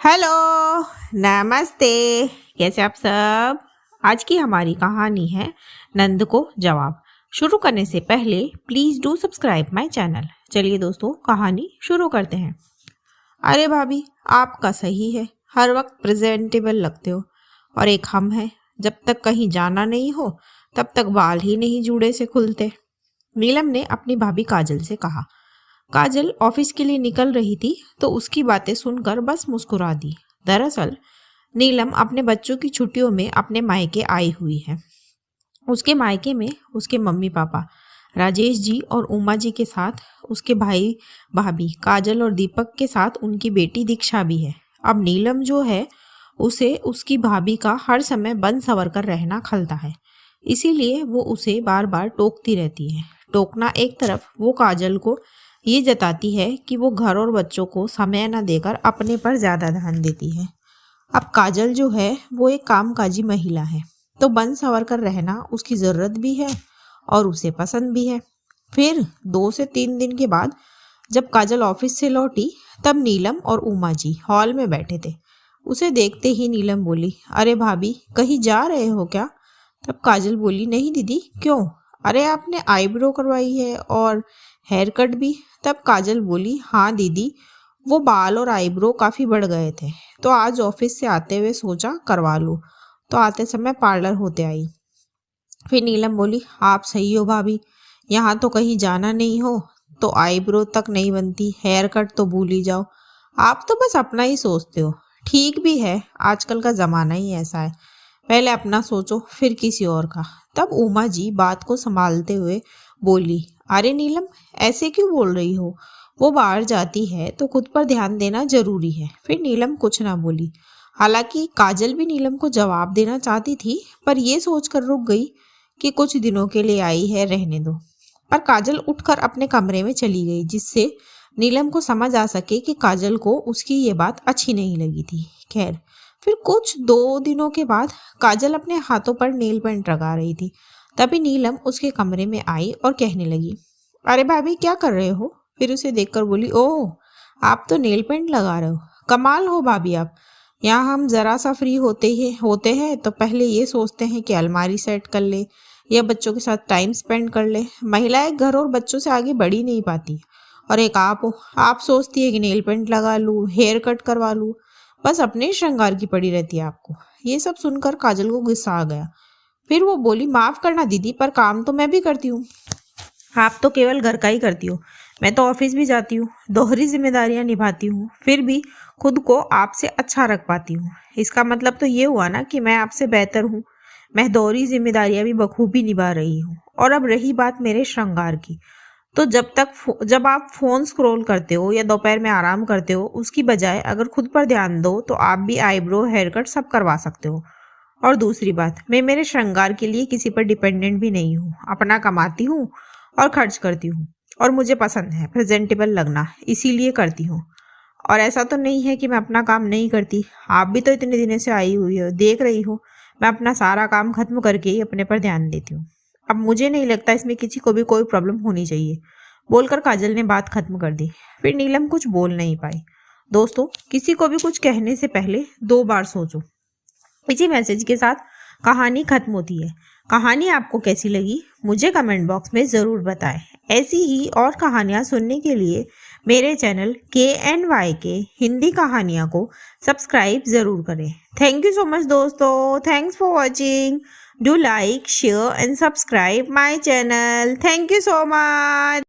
Hello, नमस्ते। कैसे आप सब? आज की हमारी कहानी है नंद को जवाब। शुरू करने से पहले please do subscribe my channel. चलिए दोस्तों, कहानी शुरू करते हैं। अरे भाभी, आपका सही है, हर वक्त प्रेजेंटेबल लगते हो। और एक हम हैं, जब तक कहीं जाना नहीं हो तब तक बाल ही नहीं जूड़े से खुलते। नीलम ने अपनी भाभी काजल से कहा। काजल ऑफिस के लिए निकल रही थी तो उसकी बातें सुनकर बस मुस्कुरा दी। दरअसल नीलम अपने बच्चों की छुट्टियों में अपने मायके आई हुई है। उसके मायके में उसके मम्मी पापा राजेश जी और उमा जी के साथ उसके भाई भाभी काजल और दीपक के साथ उनकी बेटी दीक्षा भी है। अब नीलम जो है उसे उसकी भाभी का हर समय बन सवर कर रहना खलता है, इसीलिए वो उसे बार बार टोकती रहती है। टोकना एक तरफ वो काजल को ये जताती है कि वो घर और बच्चों को समय न देकर अपने पर ज़्यादा ध्यान देती है। अब काजल जो है वो एक कामकाजी महिला है, तो बन सवर कर रहना उसकी ज़रूरत भी है और उसे पसंद भी है। फिर 2 से 3 दिन के बाद जब काजल ऑफिस से लौटी तब नीलम और उमा जी हॉल में बैठे थे। उसे देखते ही नीलम बोली, अरे भाभी, कहीं जा रहे हो क्या? तब काजल बोली, नहीं दीदी, क्यों? अरे आपने आईब्रो करवाई है और हेयर कट भी। तब काजल बोली, हाँ दीदी, वो बाल और आईब्रो काफ़ी बढ़ गए थे तो आज ऑफिस से आते हुए सोचा करवा लूँ, तो आते समय पार्लर होते आई। फिर नीलम बोली, आप सही हो भाभी, यहाँ तो कहीं जाना नहीं हो तो आईब्रो तक नहीं बनती, हेयर कट तो भूल ही जाओ। आप तो बस अपना ही सोचते हो। ठीक भी है, आजकल का ज़माना ही ऐसा है, पहले अपना सोचो फिर किसी और का। तब उमा जी बात को संभालते हुए बोली, अरे नीलम, ऐसे क्यों बोल रही हो? वो बाहर जाती है तो खुद पर ध्यान देना जरूरी है। फिर नीलम कुछ ना बोली। हालांकि काजल भी नीलम को जवाब देना चाहती थी, पर ये सोचकर रुक गई कि कुछ दिनों के लिए आई है, रहने दो। पर काजल उठकर अपने कमरे में चली गई, जिससे नीलम को समझ आ सके कि काजल को उसकी ये बात अच्छी नहीं लगी थी। खैर, फिर कुछ 2 दिनों के बाद काजल अपने हाथों पर नेल पेंट लगा रही थी। तभी नीलम उसके कमरे में आई और कहने लगी, अरे भाभी, क्या कर रहे हो? फिर उसे देखकर बोली, ओह, आप तो नेल पेंट लगा रहे हो, कमाल हो भाभी आप। यहाँ हम जरा सा फ्री होते हैं तो पहले ये सोचते हैं कि अलमारी सेट कर ले या बच्चों के साथ टाइम स्पेंड कर ले। महिलाएं घर और बच्चों से आगे बढ़ ही नहीं पाती। और एक आप हो, आप सोचती है कि नेल पेंट लगा लूँ, हेयर कट करवा लूँ, बस अपने श्रृंगार की पड़ी रहती है आपको। ये सब सुनकर काजल को गुस्सा आ गया। फिर वो बोली, माफ करना दीदी, पर काम तो मैं भी करती हूँ, आप तो केवल घर का ही करती हो, मैं तो ऑफिस भी जाती हूँ, दोहरी जिम्मेदारियां निभाती हूँ, फिर भी खुद को आपसे अच्छा रख पाती हूँ। इसका मतलब तो ये हुआ ना कि मैं आपसे बेहतर हूँ। मैं दोहरी जिम्मेदारियां भी बखूबी निभा रही हूँ। और अब रही बात मेरे श्रृंगार की, तो जब आप फोन स्क्रॉल करते हो या दोपहर में आराम करते हो, उसकी बजाय अगर खुद पर ध्यान दो तो आप भी आईब्रो, हेयर कट सब करवा सकते हो। और दूसरी बात, मैं मेरे श्रृंगार के लिए किसी पर डिपेंडेंट भी नहीं हूँ, अपना कमाती हूँ और खर्च करती हूँ। और मुझे पसंद है प्रेजेंटेबल लगना, इसीलिए करती हूँ। और ऐसा तो नहीं है कि मैं अपना काम नहीं करती, आप भी तो इतने दिनों से आई हुई हो, देख रही हो, मैं अपना सारा काम खत्म करके ही अपने पर ध्यान देती हूँ। अब मुझे नहीं लगता इसमें किसी को भी कोई प्रॉब्लम होनी चाहिए। बोलकर काजल ने बात खत्म कर दी। फिर नीलम कुछ बोल नहीं पाई। दोस्तों, किसी को भी कुछ कहने से पहले 2 बार सोचो। इसी मैसेज के साथ कहानी खत्म होती है। कहानी आपको कैसी लगी मुझे कमेंट बॉक्स में ज़रूर बताएं। ऐसी ही और कहानियाँ सुनने के लिए मेरे चैनल KNY के हिंदी कहानियाँ को सब्सक्राइब ज़रूर करें। थैंक यू सो मच दोस्तों, thanks for watching. Do like, share and subscribe my channel. Thank you so much.